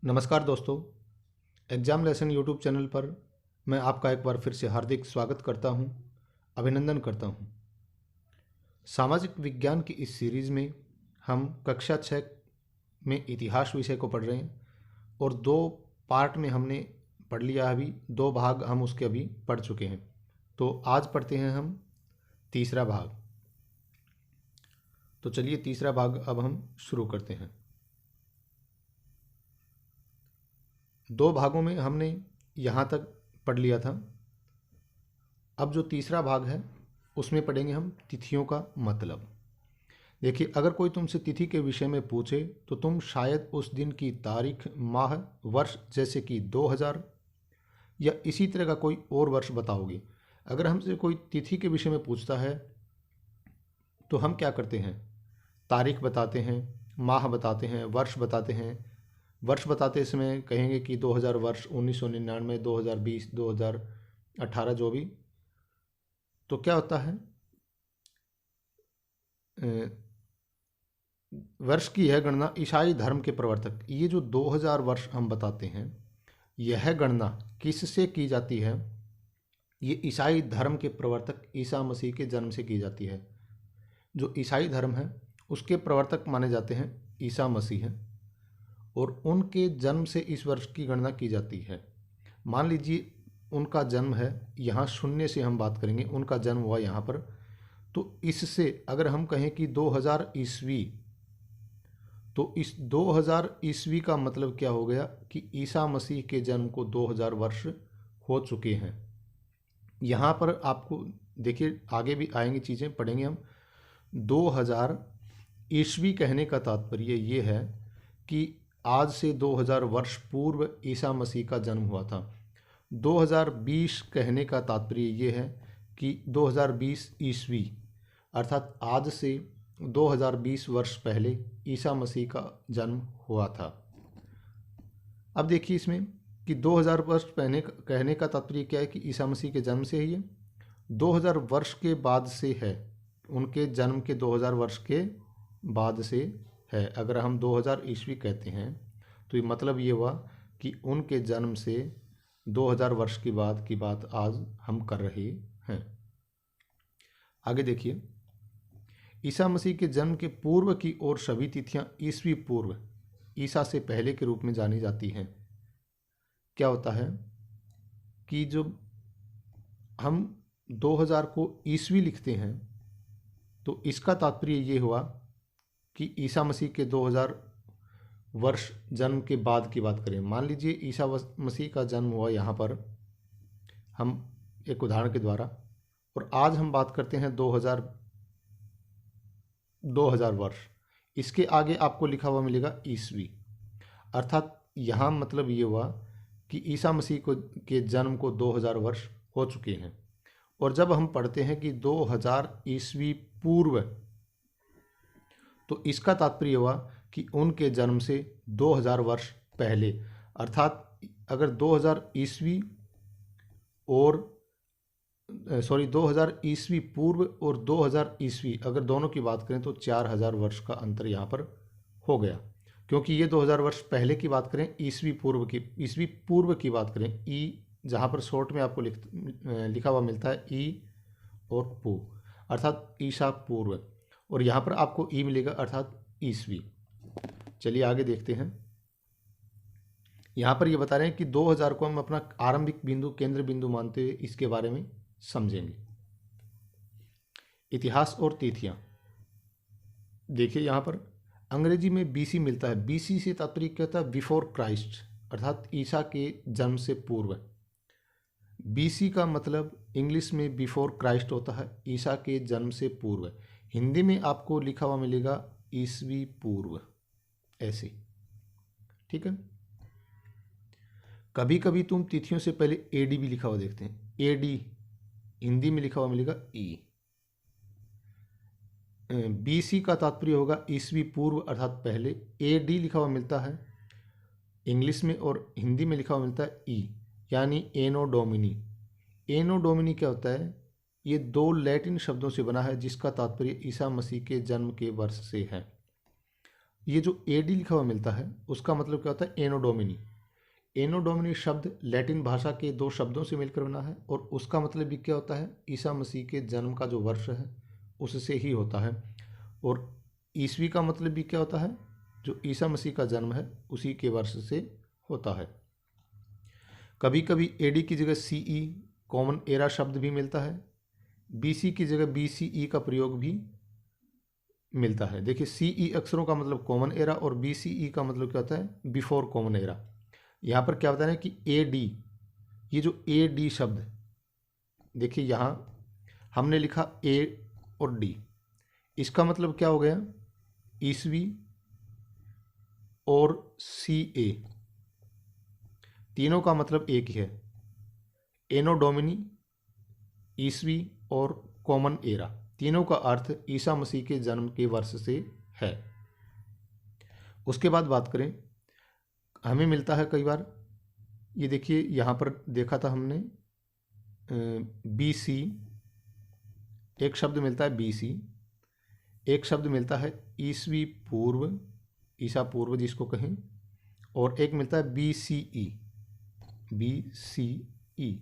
नमस्कार दोस्तों। Exam lesson YouTube channel पर मैं आपका एक बार फिर से हार्दिक स्वागत करता हूं, अभिनंदन करता हूं। सामाजिक विज्ञान की इस सीरीज़ में हम कक्षा 6 में इतिहास विषय को पढ़ रहे हैं और दो पार्ट में हमने पढ़ लिया। अभी दो भाग हम उसके अभी पढ़ चुके हैं, तो आज पढ़ते हैं हम तीसरा भाग। तो चलिए तीसरा भाग अब हम शुरू करते हैं। दो भागों में हमने यहाँ तक पढ़ लिया था। अब जो तीसरा भाग है उसमें पढ़ेंगे हम तिथियों का मतलब। देखिए, अगर कोई तुमसे तिथि के विषय में पूछे तो तुम शायद उस दिन की तारीख, माह, वर्ष जैसे कि 2000 या इसी तरह का कोई और वर्ष बताओगे। अगर हमसे कोई तिथि के विषय में पूछता है तो हम क्या करते हैं? तारीख बताते हैं, माह बताते हैं, वर्ष बताते हैं। वर्ष बताते समय कहेंगे कि 2000 वर्ष, 1999, 2020, 2018 जो भी। तो क्या होता है, वर्ष की यह गणना ईसाई धर्म के प्रवर्तक, ये जो 2000 वर्ष हम बताते हैं, यह गणना किससे की जाती है? ये ईसाई धर्म के प्रवर्तक ईसा मसीह के जन्म से की जाती है। जो ईसाई धर्म है उसके प्रवर्तक माने जाते हैं ईसा मसीह हैं और उनके जन्म से इस वर्ष की गणना की जाती है। मान लीजिए उनका जन्म है, यहाँ शून्य से हम बात करेंगे, उनका जन्म हुआ यहाँ पर। तो इससे अगर हम कहें कि 2000 ईस्वी, तो इस 2000 ईस्वी का मतलब क्या हो गया कि ईसा मसीह के जन्म को 2000 वर्ष हो चुके हैं। यहाँ पर आपको देखिए, आगे भी आएंगी चीज़ें, पढ़ेंगे हम। 2000 ईस्वी कहने का तात्पर्य ये है कि आज से 2000 वर्ष पूर्व ईसा मसीह का जन्म हुआ था। 2020 कहने का तात्पर्य ये है कि 2020 ईस्वी, अर्थात आज से 2020 वर्ष पहले ईसा मसीह का जन्म हुआ था। अब देखिए इसमें कि 2000 वर्ष पहले कहने का तात्पर्य क्या है कि ईसा मसीह के जन्म से ही है। 2000 वर्ष के बाद से है, उनके जन्म के 2000 वर्ष के बाद से है। अगर हम 2000 ईस्वी कहते हैं तो ये मतलब ये हुआ कि उनके जन्म से 2000 वर्ष के बाद की बात आज हम कर रहे हैं। आगे देखिए, ईसा मसीह के जन्म के पूर्व की ओर सभी तिथियां ईस्वी पूर्व, ईसा से पहले के रूप में जानी जाती हैं। क्या होता है कि जो हम 2000 को ईस्वी लिखते हैं तो इसका तात्पर्य ये हुआ कि ईसा मसीह के 2000 वर्ष जन्म के बाद की बात करें। मान लीजिए ईसा मसीह का जन्म हुआ यहाँ पर, हम एक उदाहरण के द्वारा, और आज हम बात करते हैं 2000 वर्ष। इसके आगे आपको लिखा हुआ मिलेगा ईस्वी, अर्थात यहाँ मतलब ये हुआ कि ईसा मसीह को के जन्म को 2000 वर्ष हो चुके हैं। और जब हम पढ़ते हैं कि 2000 ईस्वी पूर्व, तो इसका तात्पर्य हुआ कि उनके जन्म से 2000 वर्ष पहले, अर्थात अगर 2000 ईस्वी और 2000 ईस्वी पूर्व और 2000 ईस्वी अगर दोनों की बात करें तो 4000 वर्ष का अंतर यहाँ पर हो गया। क्योंकि ये 2000 वर्ष पहले की बात करें, ईस्वी पूर्व की बात करें, ई जहाँ पर शॉर्ट में आपको लिखा हुआ मिलता है ई और पू, अर्थात ईसा पूर्व, और यहाँ पर आपको ई मिलेगा अर्थात ईस्वी। चलिए आगे देखते हैं। यहाँ पर ये बता रहे हैं कि 2000 को हम अपना आरंभिक बिंदु, केंद्र बिंदु मानते हुए इसके बारे में समझेंगे। इतिहास और तिथियाँ देखिए, यहाँ पर अंग्रेजी में बीसी मिलता है। बीसी से तात्पर्य क्या होता है? बिफोर क्राइस्ट, अर्थात ईसा के जन्म से पूर्व। बीसी का मतलब इंग्लिश में बिफोर क्राइस्ट होता है, ईसा के जन्म से पूर्व। हिंदी में आपको लिखा हुआ मिलेगा ईस्वी पूर्व, ऐसे, ठीक है। कभी कभी तुम तिथियों से पहले एडी भी लिखा हुआ देखते हैं। एडी हिंदी में लिखा हुआ मिलेगा ई। बीसी का तात्पर्य होगा ईस्वी पूर्व अर्थात पहले। एडी लिखा हुआ मिलता है इंग्लिश में और हिंदी में लिखा हुआ मिलता है ई, यानी एनो डोमिनी। एनो डोमिनी क्या होता है? ये दो लैटिन शब्दों से बना है जिसका तात्पर्य ईसा मसीह के जन्म के वर्ष से है। ये जो एडी लिखा हुआ मिलता है उसका मतलब क्या होता है? एनो डोमिनी। एनो डोमिनी शब्द लैटिन भाषा के दो शब्दों से मिलकर बना है और उसका मतलब भी क्या होता है? ईसा मसीह के जन्म का जो वर्ष है उससे ही होता है। और ईसवी का मतलब भी क्या होता है? जो ईसा मसीह का जन्म है उसी के वर्ष से होता है। कभी कभी एडी की जगह सीई कॉमन एरा शब्द भी मिलता है। बीसी की जगह बीसीई का प्रयोग भी मिलता है। देखिए, सीई अक्षरों का मतलब कॉमन एरा और बीसीई का मतलब क्या होता है? Before common era. यहाँ पर क्या होता है कि ए डी, ये जो ए डी शब्द, देखिए यहाँ हमने लिखा ए और डी, इसका मतलब क्या हो गया? ईसवी और सी ए, तीनों का मतलब एक ही है। एनो डोमिनी, ईसवी और कॉमन एरा, तीनों का अर्थ ईसा मसीह के जन्म के वर्ष से है। उसके बाद बात करें, हमें मिलता है कई बार, ये देखिए यहाँ पर देखा था हमने बी सी, एक शब्द मिलता है बी सी, एक शब्द मिलता है ईसवी पूर्व, ईसा पूर्व जिसको कहें, और एक मिलता है बी सी ई, बी सी ई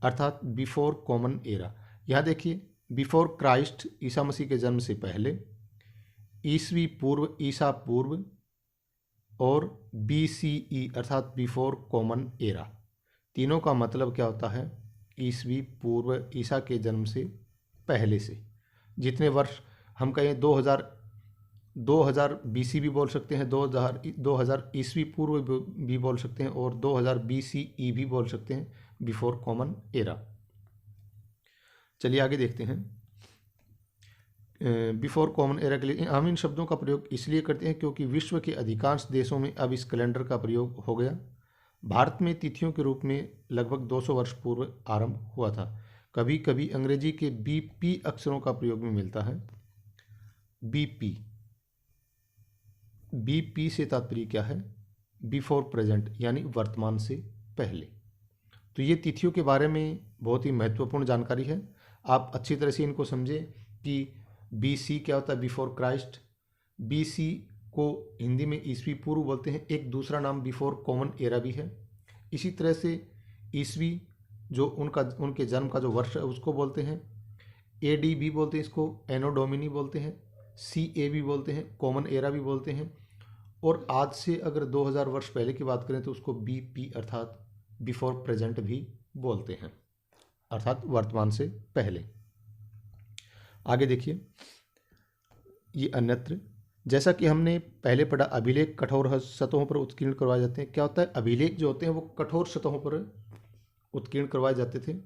अर्थात बिफोर कॉमन एरा। यहाँ देखिए, बिफोर क्राइस्ट ईसा मसीह के जन्म से पहले, ईसवी पूर्व ईसा पूर्व, और बी सी ई अर्थात बिफोर कॉमन एरा, तीनों का मतलब क्या होता है? ईसवी पूर्व ईसा के जन्म से पहले से। जितने वर्ष हम कहें 2000 बीसी भी बोल सकते हैं, 2000 ईसवी पूर्व भी बोल सकते हैं, और 2000 बीसीई भी बोल सकते हैं, बिफोर कॉमन एरा। चलिए आगे देखते हैं। बिफोर कॉमन एरा के लिए हम इन शब्दों का प्रयोग इसलिए करते हैं क्योंकि विश्व के अधिकांश देशों में अब इस कैलेंडर का प्रयोग हो गया। भारत में तिथियों के रूप में लगभग 200 वर्ष पूर्व आरंभ हुआ था। कभी कभी अंग्रेजी के बीपी अक्षरों का प्रयोग में मिलता है। बीपी, बीपी से तात्पर्य क्या है? बिफोर प्रेजेंट, यानी वर्तमान से पहले। तो ये तिथियों के बारे में बहुत ही महत्वपूर्ण जानकारी है। आप अच्छी तरह से इनको समझें कि बीसी क्या होता है? Before Christ. बीसी को हिंदी में ईसवी पूर्व बोलते हैं, एक दूसरा नाम बिफोर कॉमन एरा भी है। इसी तरह से ईसवी जो उनके जन्म का जो वर्ष है उसको बोलते हैं। एडी भी बोलते हैं, इसको एनो डोमिनी बोलते हैं, सी ए भी बोलते हैं, कॉमन एरा भी बोलते हैं, और आज से अगर 2000 वर्ष पहले की बात करें तो उसको बीपी अर्थात बिफोर प्रेजेंट भी बोलते हैं, अर्थात वर्तमान से पहले। आगे देखिए, ये अन्यत्र, जैसा कि हमने पहले पढ़ा, अभिलेख कठोर सतहों पर उत्कीर्ण करवाए जाते हैं। क्या होता है? अभिलेख जो होते हैं वो कठोर सतहों पर उत्कीर्ण करवाए जाते थे।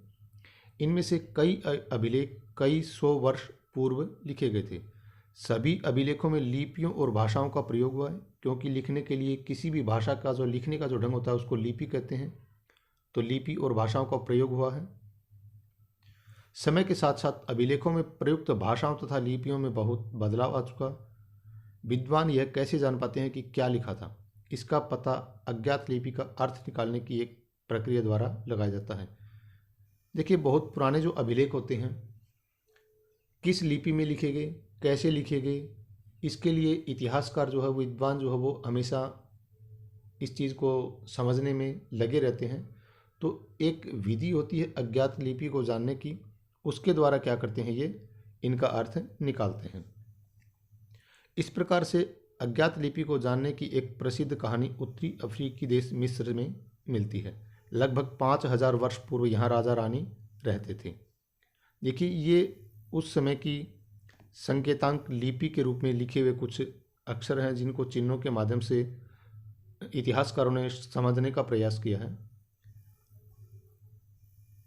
इनमें से कई अभिलेख कई 100 वर्ष पूर्व लिखे गए थे। सभी अभिलेखों में लिपियों और भाषाओं का प्रयोग हुआ है, क्योंकि लिखने के लिए किसी भी भाषा का जो लिखने का जो ढंग होता है उसको लिपि कहते हैं। तो लिपि और भाषाओं का प्रयोग हुआ है। समय के साथ साथ अभिलेखों में प्रयुक्त भाषाओं तथा लिपियों में बहुत बदलाव आ चुका। विद्वान यह कैसे जान पाते हैं कि क्या लिखा था? इसका पता अज्ञात लिपि का अर्थ निकालने की एक प्रक्रिया द्वारा लगाया जाता है। देखिए, बहुत पुराने जो अभिलेख होते हैं, किस लिपि में लिखे गए, कैसे लिखे गए, इसके लिए इतिहासकार जो है, विद्वान जो है, वो हमेशा इस चीज़ को समझने में लगे रहते हैं। तो एक विधि होती है अज्ञात लिपि को जानने की, उसके द्वारा क्या करते हैं, ये इनका अर्थ निकालते हैं। इस प्रकार से अज्ञात लिपि को जानने की एक प्रसिद्ध कहानी उत्तरी अफ्रीकी देश मिस्र में मिलती है। लगभग 5000 वर्ष पूर्व यहाँ राजा रानी रहते थे। देखिए, ये उस समय की संकेतांक लिपि के रूप में लिखे हुए कुछ अक्षर हैं, जिनको चिन्हों के माध्यम से इतिहासकारों ने समझने का प्रयास किया है।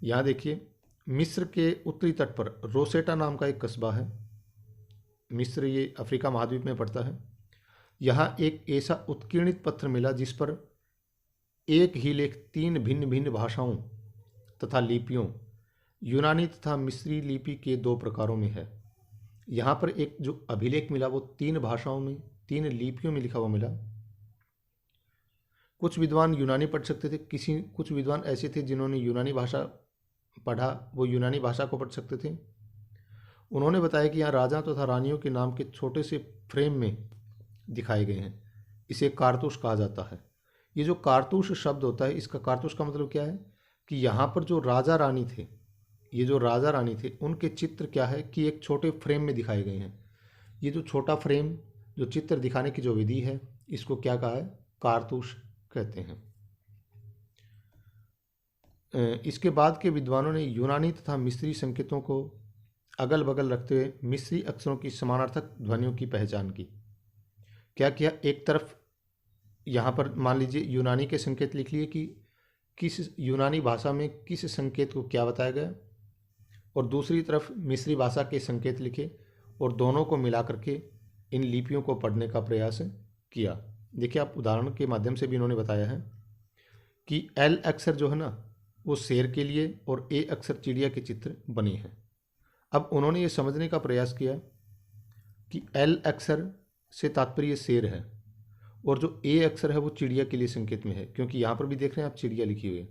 यहाँ देखिए, मिस्र के उत्तरी तट पर रोसेटा नाम का एक कस्बा है। मिस्र ये अफ्रीका महाद्वीप में पड़ता है। यहाँ एक ऐसा उत्कीर्णित पत्थर मिला जिस पर एक ही लेख 3 भिन्न भिन्न भाषाओं तथा लिपियों, यूनानी तथा मिस्री लिपि के 2 प्रकारों में है। यहाँ पर एक जो अभिलेख मिला वो 3 भाषाओं में, 3 लिपियों में लिखा हुआ मिला। कुछ विद्वान यूनानी पढ़ सकते थे, कुछ विद्वान ऐसे थे जिन्होंने यूनानी भाषा पढ़ा, वो यूनानी भाषा को पढ़ सकते थे। उन्होंने बताया कि यहाँ राजा तथा रानियों के नाम के छोटे से फ्रेम में दिखाए गए हैं, इसे कारतूस कहा जाता है। ये जो कारतूस शब्द होता है, इसका कारतूस का मतलब क्या है कि यहाँ पर जो राजा रानी थे, ये जो राजा रानी थे उनके चित्र क्या है कि एक छोटे फ्रेम में दिखाए गए हैं। ये जो छोटा फ्रेम, जो चित्र दिखाने की जो विधि है, इसको क्या कहा है, कारतूस कहते हैं। इसके बाद के विद्वानों ने यूनानी तथा मिस्री संकेतों को अगल बगल रखते हुए मिस्री अक्षरों की समानार्थक ध्वनियों की पहचान की। क्या किया, एक तरफ यहाँ पर मान लीजिए यूनानी के संकेत लिख लिए कि किस यूनानी भाषा में किस संकेत को क्या बताया गया, और दूसरी तरफ मिस्री भाषा के संकेत लिखे और दोनों को मिला करके इन लिपियों को पढ़ने का प्रयास किया। देखिए, आप उदाहरण के माध्यम से भी इन्होंने बताया है कि एल अक्षर जो है ना, वो शेर के लिए और ए अक्षर चिड़िया के चित्र बने हैं। अब उन्होंने ये समझने का प्रयास किया कि एल अक्षर से तात्पर्य शेर है और जो ए अक्षर है वो चिड़िया के लिए संकेत में है, क्योंकि यहाँ पर भी देख रहे हैं आप चिड़िया लिखी हुई है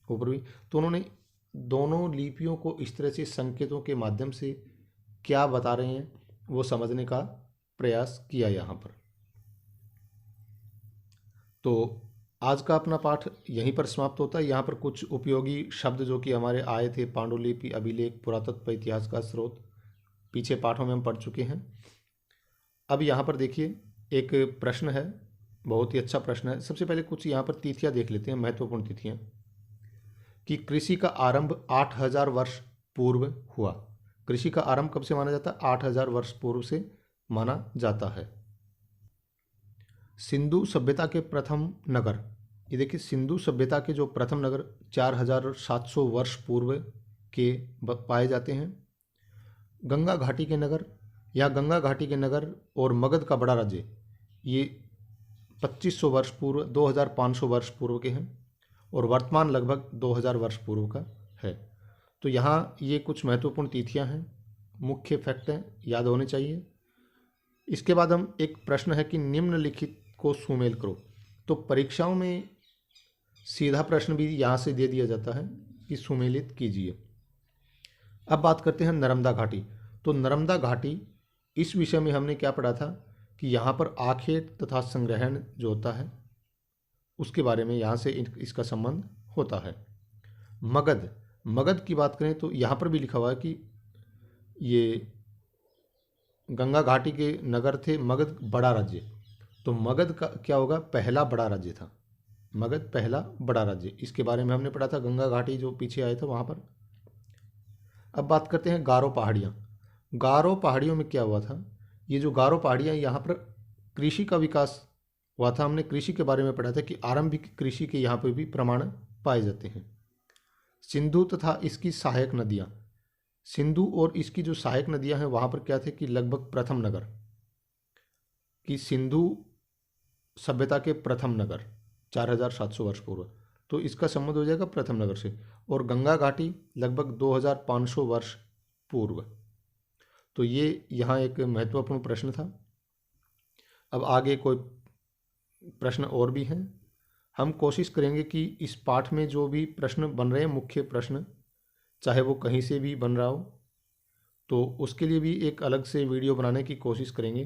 ऊपर भी। तो उन्होंने दोनों लिपियों को इस तरह से संकेतों के माध्यम से क्या बता रहे हैं वो समझने का प्रयास किया यहाँ पर। तो आज का अपना पाठ यहीं पर समाप्त होता है। यहाँ पर कुछ उपयोगी शब्द जो कि हमारे आए थे, पांडुलिपि, अभिलेख, पुरातत्व, इतिहास का स्रोत, पीछे पाठों में हम पढ़ चुके हैं। अब यहाँ पर देखिए एक प्रश्न है, बहुत ही अच्छा प्रश्न है। सबसे पहले कुछ यहाँ पर तिथियाँ देख लेते हैं, महत्वपूर्ण तिथियाँ, कि कृषि का आरंभ 8000 वर्ष पूर्व हुआ। कृषि का आरंभ कब से माना जाता है, 8000 वर्ष पूर्व से माना जाता है। सिंधु सभ्यता के प्रथम नगर, ये देखिए सिंधु सभ्यता के जो प्रथम नगर 4700 वर्ष पूर्व के पाए जाते हैं। गंगा घाटी के नगर या गंगा घाटी के नगर और मगध का बड़ा राज्य, ये 2500 वर्ष पूर्व, 2500 वर्ष पूर्व के हैं और वर्तमान लगभग 2000 वर्ष पूर्व का है। तो यहाँ ये कुछ महत्वपूर्ण तिथियाँ हैं, मुख्य फैक्ट हैं, याद होने चाहिए। इसके बाद हम एक प्रश्न है कि निम्नलिखित को सुमेल करो। तो परीक्षाओं में सीधा प्रश्न भी यहाँ से दे दिया जाता है कि सुमेलित कीजिए। अब बात करते हैं नर्मदा घाटी। तो नर्मदा घाटी, इस विषय में हमने क्या पढ़ा था कि यहाँ पर आखेट तथा संग्रहण जो होता है उसके बारे में यहाँ से इसका संबंध होता है। मगध, मगध की बात करें तो यहाँ पर भी लिखा हुआ है कि ये गंगा घाटी के नगर थे, मगध बड़ा राज्य। तो मगध का क्या होगा, पहला बड़ा राज्य था, मगध पहला बड़ा राज्य। इसके बारे में हमने पढ़ा था, गंगा घाटी जो पीछे आए थे वहाँ पर। अब बात करते हैं गारो पहाड़ियाँ। गारो पहाड़ियों में क्या हुआ था, ये जो गारो पहाड़ियाँ, यहाँ पर कृषि का विकास हुआ था। हमने कृषि के बारे में पढ़ा था कि आरंभिक कृषि के यहाँ पर भी प्रमाण पाए जाते हैं। सिंधु तथा इसकी सहायक नदियाँ, सिंधु और इसकी जो सहायक नदियाँ हैं वहाँ पर क्या थे कि लगभग प्रथम नगर, कि सिंधु सभ्यता के प्रथम नगर 4700 वर्ष पूर्व, तो इसका संबंध हो जाएगा प्रथम नगर से। और गंगा घाटी लगभग 2500 वर्ष पूर्व। तो ये यहाँ एक महत्वपूर्ण प्रश्न था। अब आगे कोई प्रश्न और भी हैं, हम कोशिश करेंगे कि इस पाठ में जो भी प्रश्न बन रहे हैं, मुख्य प्रश्न, चाहे वो कहीं से भी बन रहा हो, तो उसके लिए भी एक अलग से वीडियो बनाने की कोशिश करेंगे।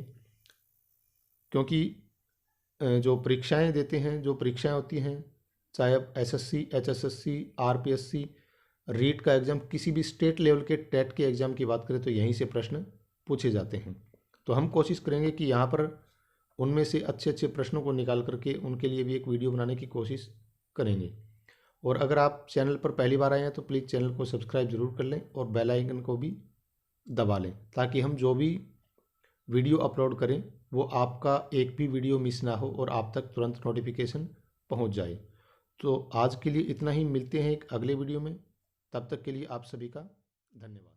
क्योंकि जो परीक्षाएं देते हैं, जो परीक्षाएं होती हैं, चाहे अब एसएससी, एचएसएससी, आरपीएससी, रीट का एग्ज़ाम, किसी भी स्टेट लेवल के टेट के एग्ज़ाम की बात करें तो यहीं से प्रश्न पूछे जाते हैं। तो हम कोशिश करेंगे कि यहाँ पर उनमें से अच्छे अच्छे प्रश्नों को निकाल करके उनके लिए भी एक वीडियो बनाने की कोशिश करेंगे। और अगर आप चैनल पर पहली बार आए हैं तो प्लीज़ चैनल को सब्सक्राइब ज़रूर कर लें और बेल आइकन को भी दबा लें, ताकि हम जो भी वीडियो अपलोड करें वो आपका एक भी वीडियो मिस ना हो और आप तक तुरंत नोटिफिकेशन पहुंच जाए। तो आज के लिए इतना ही, मिलते हैं एक अगले वीडियो में। तब तक के लिए आप सभी का धन्यवाद।